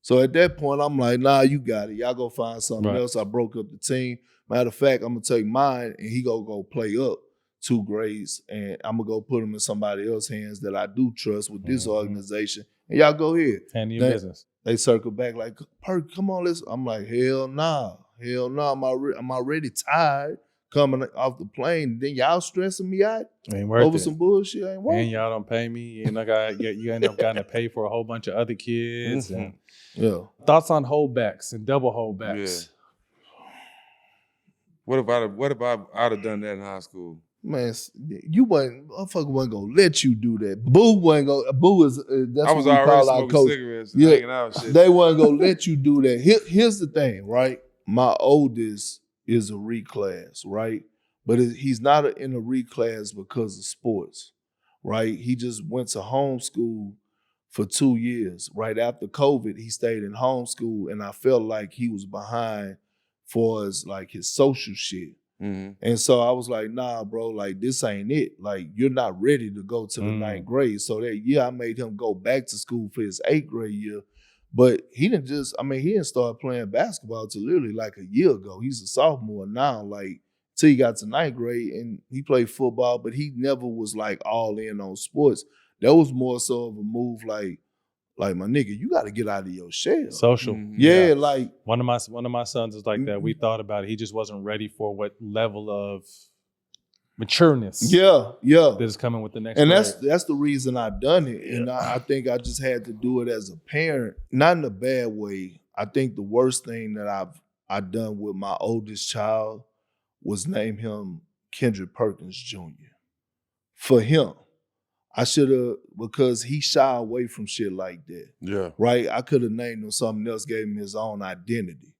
So at that point, I'm like, nah, you got it. Y'all go find something else. I broke up the team. Matter of fact, I'm going to take mine and he going to go play up 2 grades and I'm going to go put him in somebody else's hands that I do trust with this organization. And y'all go ahead. Handle your business. They circle back like, Perk, come on, let's. I'm like, hell nah. I'm already tired coming off the plane. Then y'all stressing me out over some bullshit. Ain't worth it. And y'all don't pay me. You end up getting to pay for a whole bunch of other kids. And, thoughts on holdbacks and double holdbacks? Yeah. What if I'd have done that in high school? Man, motherfucker wasn't gonna let you do that. Boo is that's I was what we already call our smoking coach. cigarettes and hanging out and shit. They wasn't gonna let you do that. Here's the thing, right? My oldest is a reclass, right? But he's not in a reclass because of sports, right? He just went to homeschool for 2 years. Right after COVID, he stayed in homeschool, and I felt like he was behind for his social shit. Mm-hmm. And so I was like, nah, bro, like this ain't it. Like you're not ready to go to the 9th grade. So that year I made him go back to school for his 8th grade year. But he didn't start playing basketball till literally like a year ago. He's a sophomore now, like till he got to 9th grade and he played football, but he never was like all in on sports. That was more so of a move like my nigga, you got to get out of your shell. Social. Yeah, like one of my sons is like that. We thought about it. He just wasn't ready for what level of matureness. Yeah. That is coming with the next. And grade. that's the reason I done it. And I think I just had to do it as a parent, not in a bad way. I think the worst thing that I've done with my oldest child was name him Kendrick Perkins Jr. For him. I should have, because he shy away from shit like that. Yeah. Right? I could have named him something else, gave him his own identity.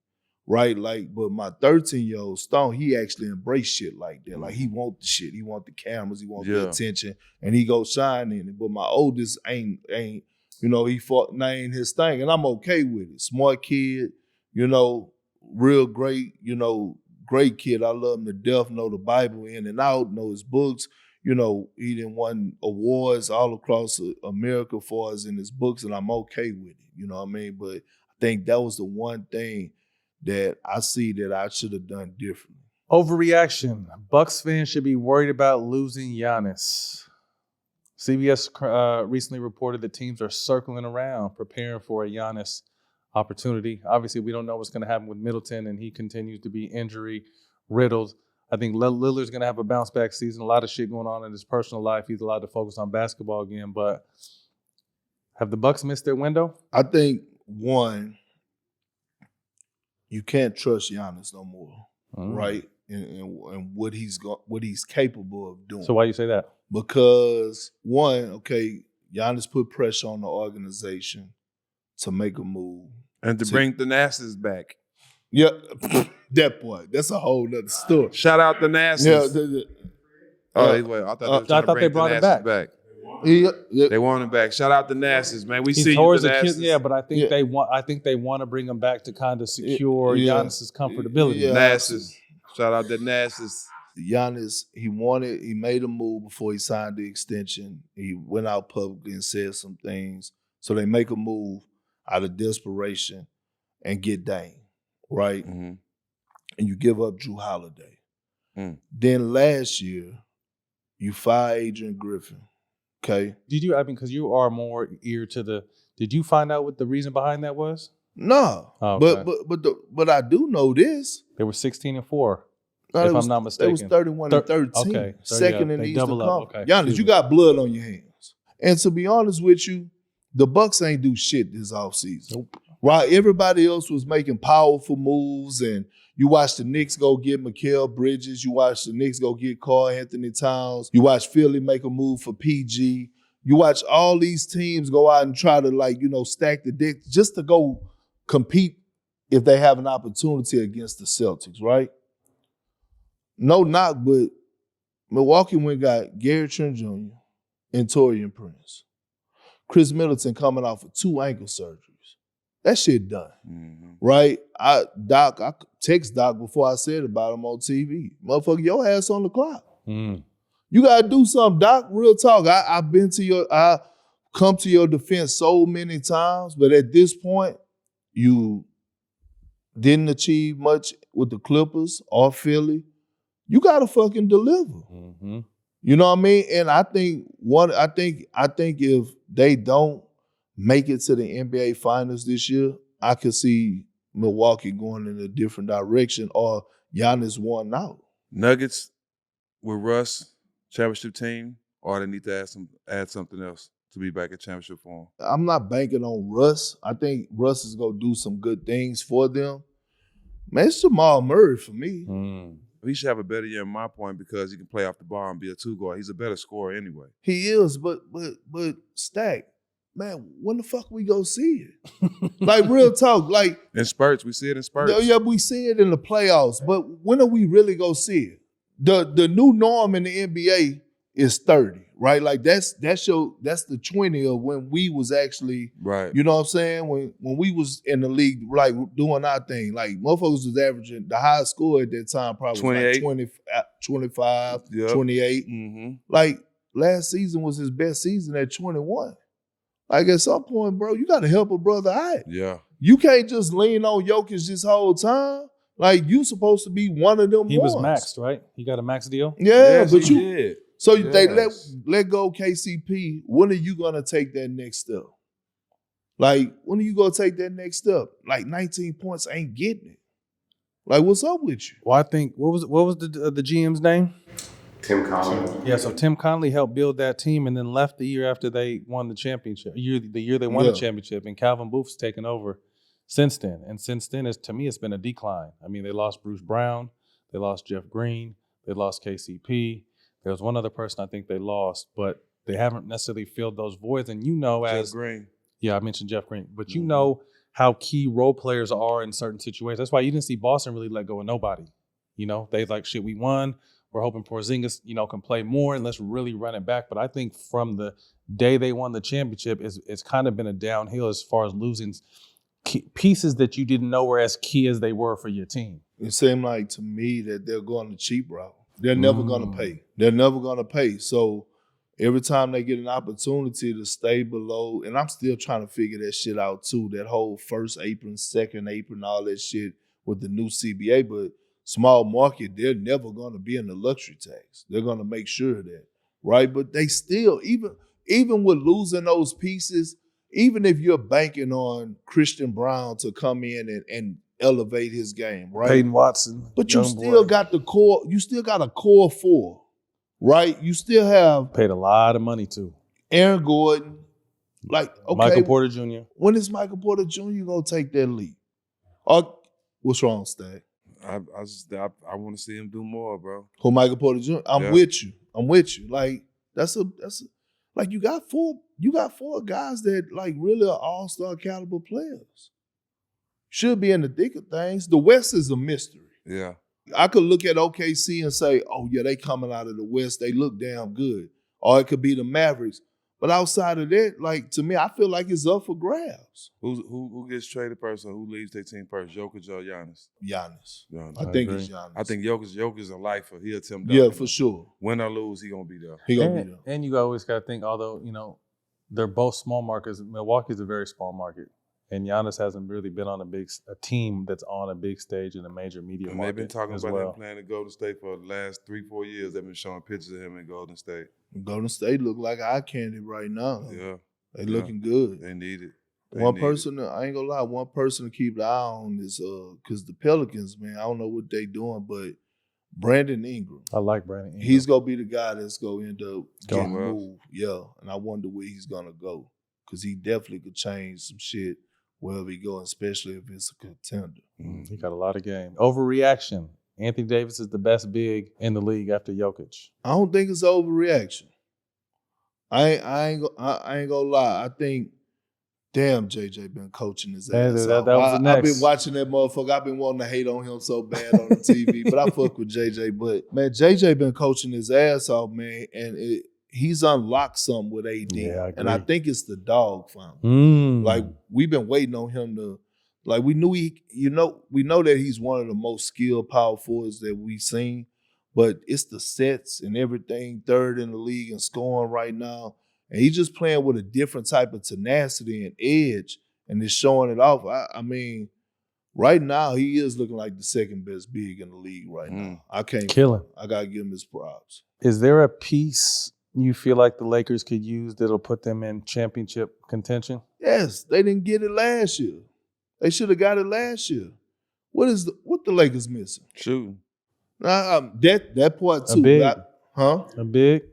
Right? Like, but my 13-year-old Stone, he actually embraced shit like that. Like, he want the shit. He want the cameras. He want the attention. And he go shine in it. But my oldest ain't, he fought named his thing. And I'm okay with it. Smart kid, real great, great kid. I love him to death, know the Bible in and out, know his books. he didn't won awards all across America for us in his books, and I'm okay with it. You know what I mean? But I think that was the one thing that I see that I should have done differently. Overreaction. Bucks fans should be worried about losing Giannis. CBS recently reported that teams are circling around, preparing for a Giannis opportunity. Obviously, we don't know what's going to happen with Middleton, and he continues to be injury-riddled. I think Lillard's going to have a bounce-back season. A lot of shit going on in his personal life. He's allowed to focus on basketball again. But have the Bucks missed their window? I think, one, you can't trust Giannis no more, right? And what he's capable of doing. So why you say that? Because, one, okay, Giannis put pressure on the organization to make a move. And to bring the Nasties back. Yeah, that part. That's a whole nother story. Shout out the Nasties. I thought they brought him back. Yeah. They want him back. Shout out the Nasties, man. We He's see you, towards the the Nasties. kid, yeah, but I think they want to bring him back to kind of secure Giannis's comfortability. Yeah. Nasties. Shout out the Nasties. Giannis, he made a move before he signed the extension. He went out publicly and said some things. So they make a move out of desperation and get Dame, right? Mm-hmm. And you give up Drew Holiday. Then last year, you fire Adrian Griffin, okay? Because you are more ear to the, did you find out what the reason behind that was? No, okay. but I do know this. They were 16-4. No, if I'm not mistaken. It was 31-13. Okay. Second in the Eastern Conference. Okay. Giannis, you got blood on your hands. And to be honest with you, the Bucks ain't do shit this offseason. Nope. Right? Everybody else was making powerful moves, and you watch the Knicks go get Mikal Bridges. You watch the Knicks go get Karl Anthony Towns. You watch Philly make a move for PG. You watch all these teams go out and try to, stack the deck just to go compete if they have an opportunity against the Celtics, right? No knock, but Milwaukee went and got Gary Trent Jr. and Taurean Prince. Chris Middleton coming off of 2 ankle surgeries. That shit done, right? I text Doc before I said about him on TV. Motherfucker, your ass on the clock. You gotta do something, Doc. Real talk. I come to your defense so many times, but at this point, you didn't achieve much with the Clippers or Philly. You gotta fucking deliver. You know what I mean? And I think if they don't make it to the NBA Finals this year, I could see Milwaukee going in a different direction or Giannis won out. Nuggets with Russ, championship team, or they need to add something else to be back at championship form? I'm not banking on Russ. I think Russ is gonna do some good things for them. Man, it's Jamal Murray for me. He should have a better year in my point because he can play off the ball and be a 2-guard. He's a better scorer anyway. He is, but Stak, man, when the fuck we go see it? Like, real talk, like in spurts, we see it in spurts. Yeah, we see it in the playoffs, but when are we really go see it? The new norm in the NBA is 30, right? Like that's the 20 of when we was actually, right. You know what I'm saying? When we was in the league, like doing our thing, like motherfuckers was averaging the highest score at that time probably 28. was like 25, Yep. 28. Like last season was his best season at 21. Like at some point, bro, you got to help a brother out. Yeah. You can't just lean on Jokic this whole time. Like you supposed to be one of them. He was maxed, right? He got a max deal. Yeah, yes, but he you did. So they let go KCP. When are you gonna take that next step? Like when are you gonna take that next step? Like 19 points ain't getting it. Like what's up with you? Well, I think what was the GM's name? Tim Connelly. Yeah, so Tim Connelly helped build that team and then left the year after they won the championship. The year they won the championship, and Calvin Booth's taken over since then. And since then, to me, it's been a decline. I mean, they lost Bruce Brown, they lost Jeff Green, they lost KCP. There was one other person I think they lost, but they haven't necessarily filled those voids. And Jeff Green. Yeah, I mentioned Jeff Green. But you know how key role players are in certain situations. That's why you didn't see Boston really let go of nobody. You know, they like, shit, we won. We're hoping Porzingis, can play more and let's really run it back. But I think from the day they won the championship, it's kind of been a downhill as far as losing pieces that you didn't know were as key as they were for your team. It seemed like to me that they're going the cheap route. They're never gonna pay. They're never gonna pay. So every time they get an opportunity to stay below, and I'm still trying to figure that shit out too, that whole first apron, second apron, all that shit with the new CBA, but small market, they're never gonna be in the luxury tax. They're gonna make sure of that, right? But they still, even with losing those pieces, even if you're banking on Christian Brown to come in and elevate his game, right? Peyton Watson. But you still got the core, you still got a core four, right? You still have paid a lot of money to Aaron Gordon, like, okay. Michael Porter Jr. When is Michael Porter Jr. gonna take that leap? Or what's wrong, Stak? I want to see him do more, bro. Who, Michael Porter Jr.? I'm with you. Like, that's like you got four guys that like really are all-star caliber players. Should be in the thick of things. The West is a mystery. Yeah. I could look at OKC and say, oh yeah, they coming out of the West, they look damn good. Or it could be the Mavericks. But outside of that, like, to me, I feel like it's up for grabs. Who gets traded first or who leaves their team first? Jokic or Giannis? Giannis. I think it's Giannis. I think Jokic is a lifer. He'll Tim Duncan. Yeah, for sure. Win or lose, he gonna be there. He gonna be there. And you always got to think, although, they're both small markets, Milwaukee's a very small market. And Giannis hasn't really been on a team that's on a big stage in a major media market. They've been talking about him playing in Golden State for the last 3-4 years. They've been showing pictures of him in Golden State. Golden State look like eye candy right now. Yeah. They looking good. They need it. I ain't gonna lie, one person to keep an eye on is because the Pelicans, man, I don't know what they doing, but Brandon Ingram. I like Brandon Ingram. He's gonna be the guy that's gonna end up getting well. moved. Yeah. And I wonder where he's gonna go. Because he definitely could change some shit wherever he go, especially if it's a contender. He got a lot of game. Overreaction. Anthony Davis is the best big in the league after Jokic. I don't think it's overreaction. I ain't gonna lie. I think, damn, JJ been coaching his ass off. That was the next. I've been watching that motherfucker. I've been wanting to hate on him so bad on the TV, but I fuck with JJ. But man, JJ been coaching his ass off, man, and he's unlocked something with AD. Yeah, I agree. And I think it's the dog family. Like, we've been waiting on him to, like, we know that he's one of the most skilled power forwards that we've seen, but it's the sets and everything, third in the league and scoring right now. And he's just playing with a different type of tenacity and edge, and it's showing it off. I mean, right now, he is looking like the second best big in the league right now. I can't kill him. I got to give him his props. Is there a piece you feel like the Lakers could use that'll put them in championship contention? Yes, they didn't get it last year. They should have got it last year. What the Lakers missing? Shooting. That part too. A big?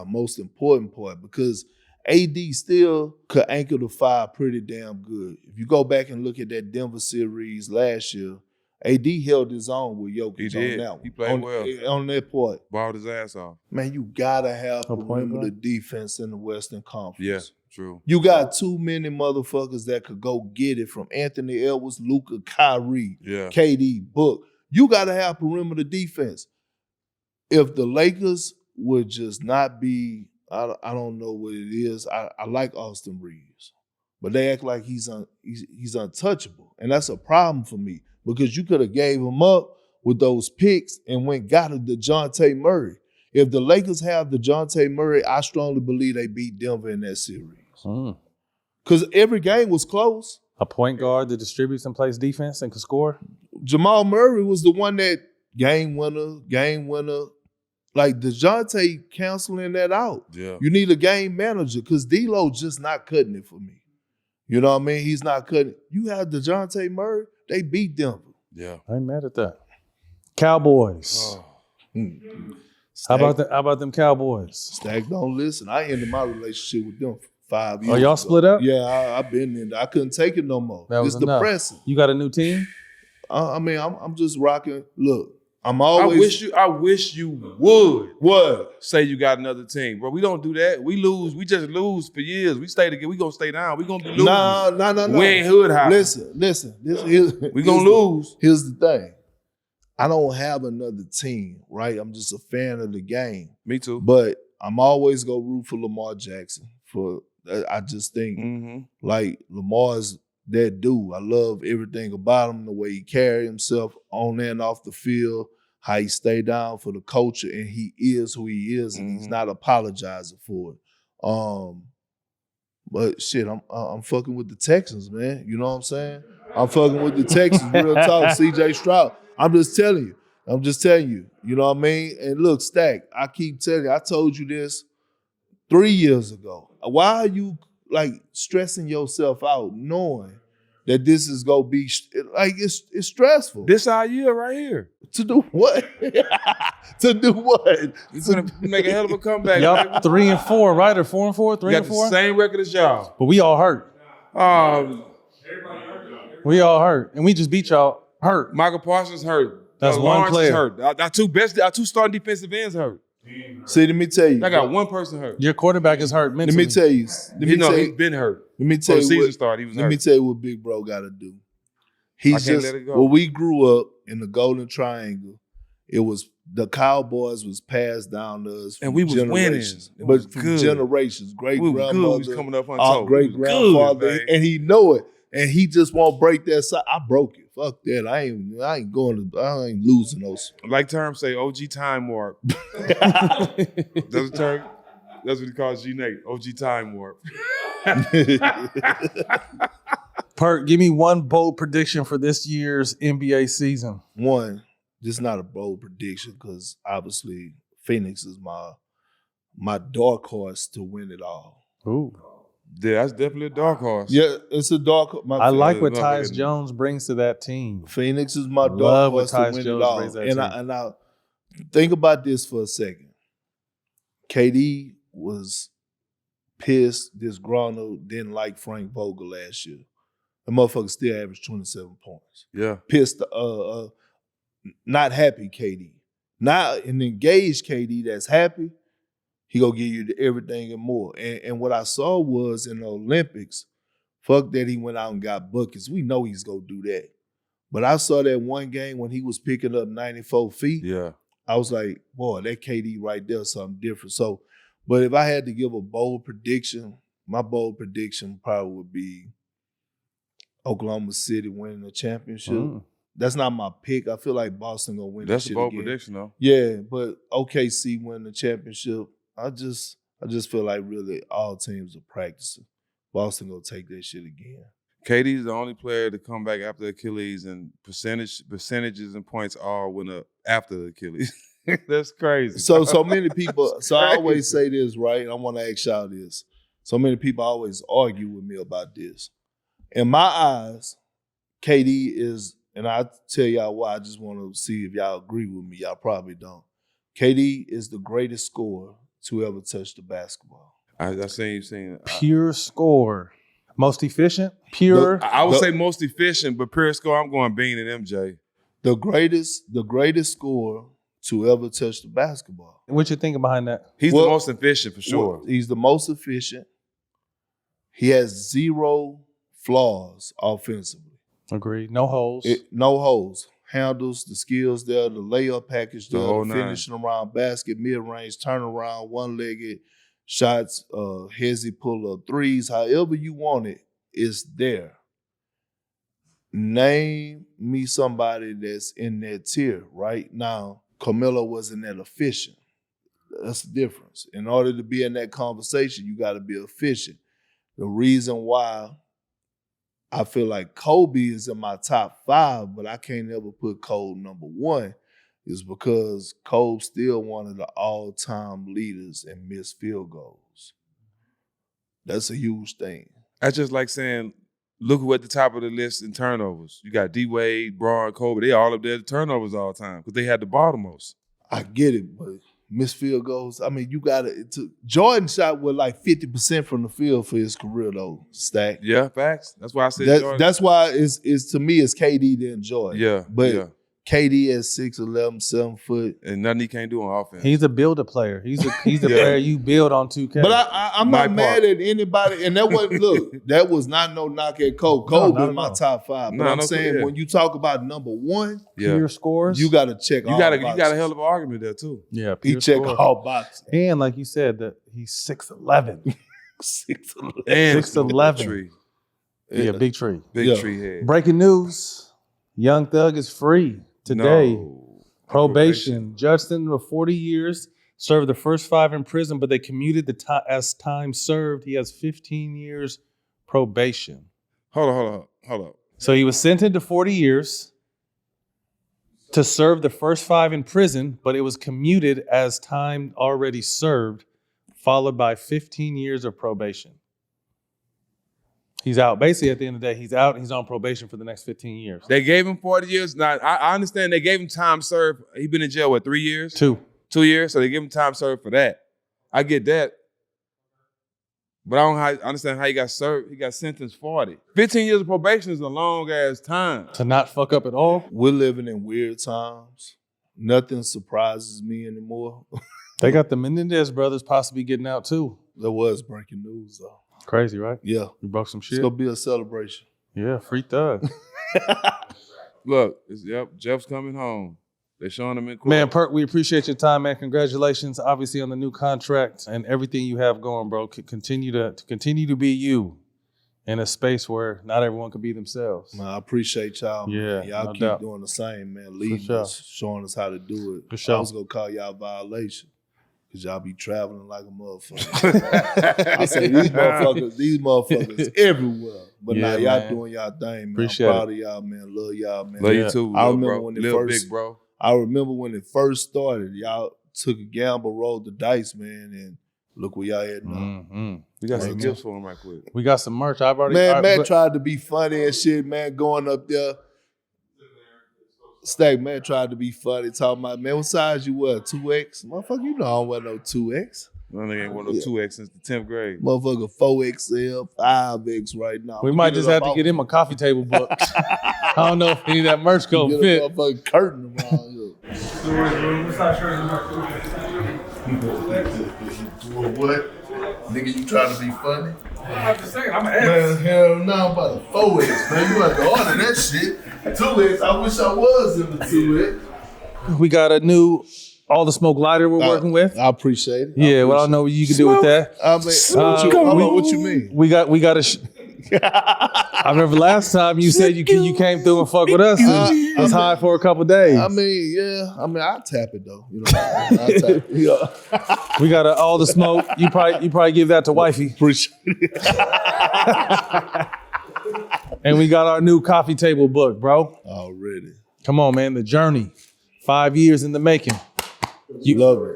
Most important part, because AD still could anchor the five pretty damn good. If you go back and look at that Denver series last year, AD held his own with Jokic on that one. He played well. On that part. Balled his ass off. Man, you gotta have perimeter defense in the Western Conference. Yeah, true. You got too many motherfuckers that could go get it, from Anthony Edwards, Luka, Kyrie, KD, Book. You gotta have perimeter defense. If the Lakers would just not be, I don't know what it is. I like Austin Reeves, but they act like he's untouchable, and that's a problem for me, because you could have gave him up with those picks and got a DeJounte Murray. If the Lakers have DeJounte Murray, I strongly believe they beat Denver in that series. Because every game was close. A point guard that distributes and plays defense and can score? Jamal Murray was the one that game winner. Like, DeJounte canceling that out. Yeah. You need a game manager, because D'Lo just not cutting it for me. You know what I mean? He's not cutting it. You have DeJounte Murray, they beat Denver. Yeah. I ain't mad at that. Cowboys. How about them Cowboys? Stak don't listen. I ended my relationship with them for 5 years. Oh, y'all split up? Yeah, I've been in there. I couldn't take it no more. That was it's enough. depressing. You got a new team? I mean, I'm just rocking. Look, I'm always. I wish you would. What? Say you got another team, bro. We don't do that. We lose. We just lose for years. We stay together. We gonna stay down. We gonna be losing. No. We ain't hood high. Listen. We gonna lose. Here's the thing. I don't have another team, right? I'm just a fan of the game. Me too. But I'm always gonna root for Lamar Jackson. I just think like Lamar's that dude. I love everything about him, the way he carry himself on and off the field, how he stayed down for the culture, and he is who he is, and he's not apologizing for it. But shit, I'm fucking with the Texans, man. You know what I'm saying? I'm fucking with the Texans. Real talk, C.J. Stroud. I'm just telling you. You know what I mean? And look, Stak, I keep telling you, I told you this 3 years ago. Why are you like stressing yourself out knowing that this is gonna be like it's stressful? This our year right here. To do what? To do what? He's gonna make a hell of a comeback. Y'all baby. 3-4, right? Or 4-4? 3-4? Got the same record as y'all. But we all hurt. We all hurt. And we just beat y'all hurt. Michael Parsons hurt. That's one Lawrence player. is hurt. Our two starting defensive ends hurt. See, let me tell you. I got one person hurt. Your quarterback is hurt mentally. Let me tell you. He's been hurt. Let me tell you. Season started, he was hurt. Let me tell you what Big Bro got to do. He's can't just let it go. when we grew up in the Golden Triangle, it was the Cowboys was passed down to us, and we was winning. generations. It was But from good. generations, great We was good. We was grandmother, coming up on our top. great We was grandfather, good, man. and he know it, and he just won't break that side. I broke it. Fuck that. I ain't losing those. Like Term say, OG time warp. That's a term. That's what he calls G-Nate. OG time warp. Perk, give me one bold prediction for this year's NBA season. One, this is not a bold prediction because obviously Phoenix is my dark horse to win it all. Ooh. Yeah, that's definitely a dark horse. Yeah, it's a dark horse. I like what Tyus Jones brings to that team. Phoenix is my dark Love what horse to Tyus win Jones it all. brings to that And team. I think about this for a second. KD was pissed, disgruntled, didn't like Frank Vogel last year. The motherfucker still averaged 27 points. Yeah. Pissed, not happy KD. Not an engaged KD that's happy, he gonna give you everything and more. And what I saw was in the Olympics, fuck that he went out and got buckets. We know he's gonna do that. But I saw that one game when he was picking up 94 feet. Yeah. I was like, boy, that KD right there is something different. So, but if I had to give a bold prediction, my bold prediction probably would be Oklahoma City winning the championship. That's not my pick. I feel like Boston gonna win. That's this a bold again. prediction, though. Yeah, but OKC win the championship. I just feel like really all teams are practicing. Boston gonna take that shit again. KD's the only player to come back after Achilles, and percentages and points all went up after Achilles. That's crazy. So many people. So I always say this, right? And I want to ask y'all this. So many people always argue with me about this. In my eyes, KD is, and I'll tell y'all why. I just want to see if y'all agree with me. Y'all probably don't. KD is the greatest scorer to ever touch the basketball. I seen you saying Pure score. Most efficient? Pure? I would say most efficient, but pure score, I'm going Bean and MJ. The greatest scorer to ever touch the basketball. What you thinking behind that? He's the most efficient for sure. He's the most efficient. He has zero flaws offensively. Agreed. No holes. No holes. Handles, the skills there, the layup package there, whole the nine. finishing around basket, mid-range, turnaround, one-legged, shots, hezzy pull-up threes, however you want it, it's there. Name me somebody that's in that tier right now. Carmelo wasn't that efficient. That's the difference. In order to be in that conversation, you got to be efficient. The reason why I feel like Kobe is in my top 5, but I can't ever put Cole number 1, is because Kobe's still one of the all-time leaders in missed field goals. That's a huge thing. That's just like saying, look who at the top of the list in turnovers. You got D-Wade, Braun, Kobe. They all up there at turnovers all the time because they had the bottom most. I get it, but missed field goals, I mean, you got to – Jordan shot with like 50% from the field for his career, though, Stak. Yeah, facts. That's why I said Jordan. That's why it's to me, it's KD then Jordan. Yeah, But yeah. KD at 6'11", 7 foot. And nothing he can't do on offense. He's a builder player. He's a player you build on 2K. But I'm not mad at anybody. And that wasn't, look, that was not no knock at Cole. Cole not in at my all. top 5. But I'm saying when you talk about number 1, pure scores. you got to check all boxes. You got a hell of an argument there, too. Yeah, He pure check scores. all boxes. And like you said, that he's 6'11". 6'11". And 6'11". tree. Yeah, big tree. Big Yeah. tree head. Breaking news: Young Thug is free today. No. Probation. Judge sentenced to 40 years, served the first 5 in prison, but they commuted the time as time served. He has 15 years probation. Hold up. So he was sentenced to 40 years to serve the first 5 in prison, but it was commuted as time already served, followed by 15 years of probation. He's out. Basically, at the end of the day, he's out and he's on probation for the next 15 years. They gave him 40 years. Now, I understand they gave him time served. He been in jail, what, 3 years? 2. 2 years? So they give him time served for that. I get that. But I don't understand how he got served. He got sentenced 40. 15 years of probation is a long-ass time. To not fuck up at all? We're living in weird times. Nothing surprises me anymore. They got the Menendez brothers possibly getting out too. There was breaking news, though. Crazy, right? Yeah. You broke some shit? It's going to be a celebration. Yeah, free thug. Look, Jeff's coming home. They're showing him in court. Man, Perk, we appreciate your time, man. Congratulations, obviously, on the new contract and everything you have going, bro. Continue to be you in a space where not everyone can be themselves. Man, I appreciate y'all. Yeah, man. Y'all no keep doubt. doing the same, man. Leading sure. us, showing us how to do it. For sure. I was going to call y'all violation because y'all be traveling like a motherfucker. I say these motherfuckers everywhere. But Yeah, now y'all man. doing y'all thing, man. Appreciate I'm proud it. of y'all, man. Love y'all, man. Love Yeah. you too, I little remember bro. when it Little first- big bro. I remember when it first started, y'all took a gamble, rolled the dice, man, and look where y'all at now. Mm-hmm. We got some Amen. gifts for him right quick. We got some merch. I've already. Man, Matt tried to be funny and shit, man, going up there. Stak, man, tried to be funny, talking about, man, what size you wear? 2X? Motherfucker, you know I don't wear no 2X. That nigga ain't won no 2X since the 10th grade. Motherfucker, 4XL, 5X right now. We might just have to get him a coffee table book. I don't know if any of that merch gonna Get fit. a motherfucking curtain around here. What? Nigga, you trying to be funny? I'm just saying, I'm an Man, hell no, I'm about a 4X, man. You have to order that shit. 2X, I wish I was in the 2X. We got a new All the Smoke lighter we're working with. I appreciate it. Yeah, well, I don't know what you can do with that. I mean, what you mean? We got a. I remember last time you said you came through and fuck with us. It was high for a couple days. I mean, yeah. I mean, I'll tap it though. You know, I'll tap it. Yeah. We got All the Smoke. You probably give that to wifey. Appreciate it. And we got our new coffee table book, bro. Already. Come on, man. The journey. 5 years in the making. You love it.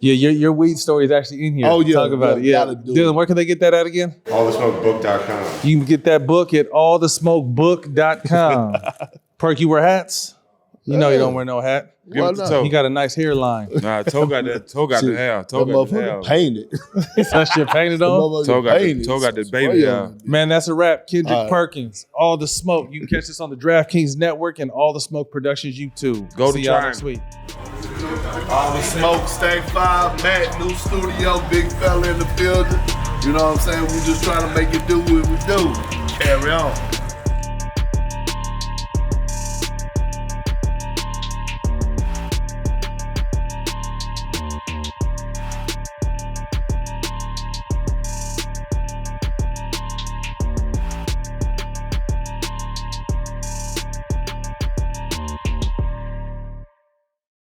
Yeah, your weed story is actually in here. Oh, yeah. Talk about it. Yeah. Gotta do Dylan, it. where can they get that at again? Allthesmokebook.com. You can get that book at allthesmokebook.com. Perk, you wear hats? You know you don't wear no hat. Give it to Toe. You got a nice hairline. Nah, Toe got the hair. Toe got the hair. That motherfucker painted. That shit painted on? Toe got the baby hair. Man, that's a wrap. Kendrick All right. Perkins, All the Smoke. You can catch this on the DraftKings Network and All the Smoke Productions YouTube. Go to See y'all Triangle. next week. All the smoke, Stak 5, Matt, new studio, big fella in the building. You know what I'm saying? We just trying to make it do what we do. Carry on.